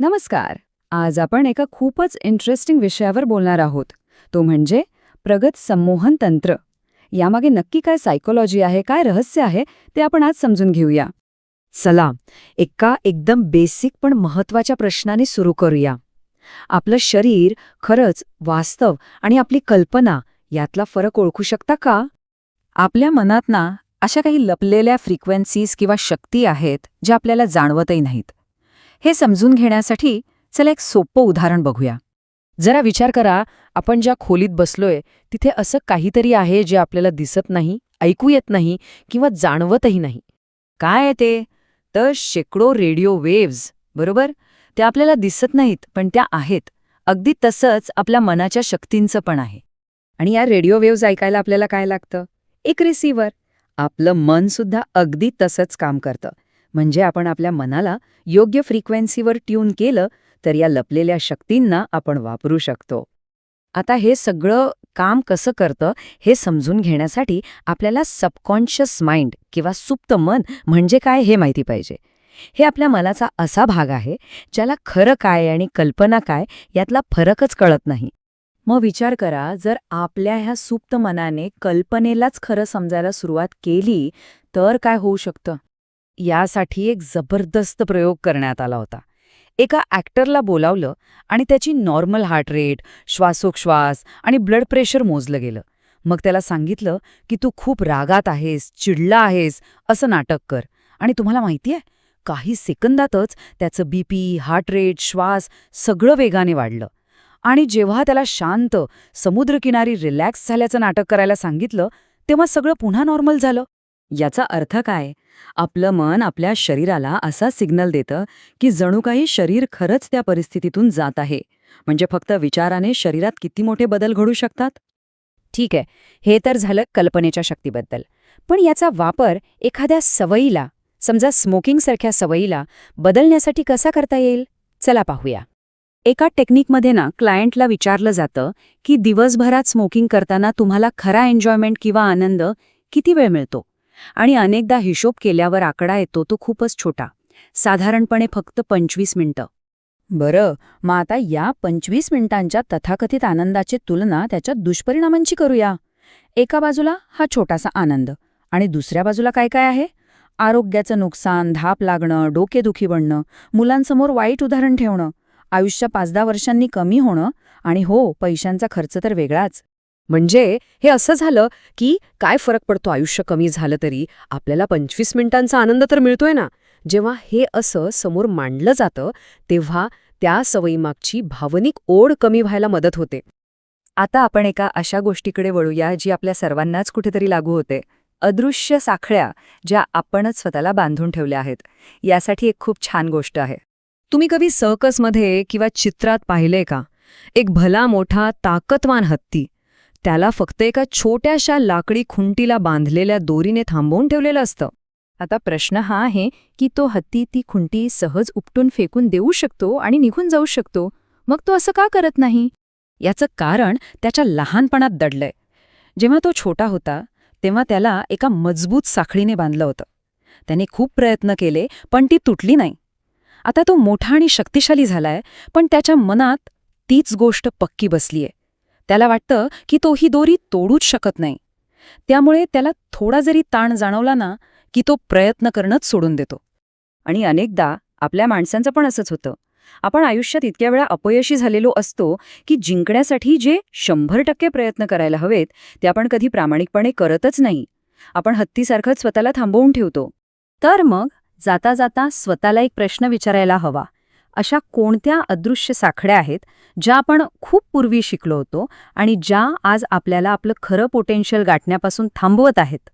नमस्कार. आज आपण एका खूपच इंटरेस्टिंग विषयावर बोलणार आहोत. तो म्हणजे प्रगत संमोहन तंत्र. यामागे नक्की काय सायकोलॉजी आहे, काय रहस्य आहे, ते आपण आज समजून घेऊया. चला एका एकदम बेसिक पण महत्वाच्या प्रश्नाने सुरू करूया. आपलं शरीर खरंच वास्तव आणि आपली कल्पना यातला फरक ओळखू शकता का? आपल्या मनात ना अशा काही लपलेल्या फ्रिक्वेन्सीज किंवा शक्ती आहेत ज्या आपल्याला जाणवतही नाहीत. हे समजून घेण्यासाठी चला एक सोपं उदाहरण बघूया. जरा विचार करा, आपण ज्या खोलीत बसलोय तिथे असं काहीतरी आहे जे आपल्याला दिसत नाही, ऐकू येत नाही किंवा जाणवतही नाही. काय आहे ते? तर शेकडो रेडिओ वेव्हज, बरोबर? त्या आपल्याला दिसत नाहीत पण त्या आहेत. अगदी तसंच आपल्या मनाच्या शक्तींचं पण आहे. आणि या रेडिओ वेव्हज ऐकायला आपल्याला काय लागतं? एक रिसीव्हर. आपलं मन सुद्धा अगदी तसंच काम करतं. म्हणजे आपण आपल्या मनाला योग्य फ्रिक्वेन्सीवर ट्यून केलं तर या लपलेल्या शक्तींना आपण वापरू शकतो. आता हे सगळं काम कसं करतं हे समजून घेण्यासाठी आपल्याला सबकॉन्शियस माइंड किंवा सुप्त मन म्हणजे काय हे माहिती पाहिजे. हे आपल्या मनाचा असा भाग आहे ज्याला खरं काय आणि कल्पना काय यातला फरकच कळत नाही. मग विचार करा, जर आपल्या ह्या सुप्त मनाने कल्पनेलाच खरं समजायला सुरुवात केली तर काय होऊ शकतं? यासाठी एक जबरदस्त प्रयोग करण्यात आला होता. एका ॲक्टरला बोलावलं आणि त्याची नॉर्मल हार्ट रेट, श्वासोच्छ्वास आणि ब्लड प्रेशर मोजलं गेलं. मग त्याला सांगितलं की तू खूप रागात आहेस, चिडला आहेस, असं नाटक कर. आणि तुम्हाला माहितीये, काही सेकंदातच त्याचं बीपी, हार्ट रेट, श्वास सगळं वेगाने वाढलं. आणि जेव्हा त्याला शांत, समुद्रकिनारी रिलॅक्स झाल्याचं नाटक करायला सांगितलं तेव्हा सगळं पुन्हा नॉर्मल झालं. याचा अर्थ काय? आपलं मन आपल्या शरीराला असा सिग्नल देतं की जणू काही शरीर खरंच त्या परिस्थितीतून जात आहे. म्हणजे फक्त विचाराने शरीरात किती मोठे बदल घडू शकतात. ठीक आहे, हे तर झालं कल्पनेच्या शक्तीबद्दल. पण याचा वापर एखाद्या सवयीला, समजा स्मोकिंगसारख्या सवयीला बदलण्यासाठी कसा करता येईल? चला पाहूया. एका टेक्निकमध्ये ना क्लायंटला विचारलं जातं की दिवसभरात स्मोकिंग करताना तुम्हाला खरा एन्जॉयमेंट किंवा आनंद किती वेळ मिळतो? आणि अनेकदा हिशोब केल्यावर आकडा येतो तो खूपच छोटा, साधारणपणे फक्त 25 मिनिटं. बरं, मग आता या 25 मिनिटांच्या तथाकथित आनंदाची तुलना त्याच्या दुष्परिणामांची करूया. एका बाजूला हा छोटासा आनंद आणि दुसऱ्या बाजूला काय काय आहे? आरोग्याचं नुकसान, धाप लागणं, डोकेदुखी बनणं, मुलांसमोर वाईट उदाहरण ठेवणं, आयुष्य 5-10 वर्षांनी कमी होणं आणि हो, पैशांचा खर्च तर वेगळाच. म्हणजे हे असं झालं की काय फरक पडतो आयुष्य कमी झालं तरी, आपल्याला 25 मिनिटांचा आनंद तर मिळतोय ना. जेव्हा हे असं समोर मांडलं जातं तेव्हा त्या सवयीमागची भावनिक ओढ कमी व्हायला मदत होते. आता आपण एका अशा गोष्टीकडे वळूया जी आपल्या सर्वांनाच कुठेतरी लागू होते. अदृश्य साखळ्या ज्या आपणच स्वतःला बांधून ठेवल्या आहेत. यासाठी एक खूप छान गोष्ट आहे. तुम्ही कधी सर्कसमध्ये किंवा चित्रात पाहिलंय का? एक भला मोठा ताकदवान हत्ती, त्याला फक्त एका छोट्याशा लाकडी खुंटीला बांधलेल्या दोरीने थांबवून ठेवलेलं असतं. आता प्रश्न हा आहे की तो हत्ती ती खुंटी सहज उपटून फेकून देऊ शकतो आणि निघून जाऊ शकतो, मग तो असं का करत नाही? याचं कारण त्याच्या लहानपणात दडलंय. जेव्हा तो छोटा होता तेव्हा त्याला एका मजबूत साखळीने बांधलं होतं. त्याने खूप प्रयत्न केले पण ती तुटली नाही. आता तो मोठा आणि शक्तिशाली झालाय पण त्याच्या मनात तीच गोष्ट पक्की बसलीये. त्याला वाटतं की तो ही दोरी तोडूच शकत नाही. त्यामुळे त्याला थोडा जरी ताण जाणवला ना की तो प्रयत्न करणंच सोडून देतो. आणि अनेकदा आपल्या माणसांचं पण असंच होतं. आपण आयुष्यात इतक्या वेळा अपयशी झालेलो असतो की जिंकण्यासाठी जे 100% प्रयत्न करायला हवेत ते आपण कधी प्रामाणिकपणे करतच नाही. आपण हत्तीसारखंच स्वतःला थांबवून ठेवतो. तर मग जाता जाता स्वतःला एक प्रश्न विचारायला हवा. अशा कोणत्या अदृश्य साखळ्या आहेत ज्या आपण खूप पूर्वी शिकलो होतो आणि ज्या आज आपल्याला आपलं खरं पोटेन्शियल गाठण्यापासून थांबवत आहेत?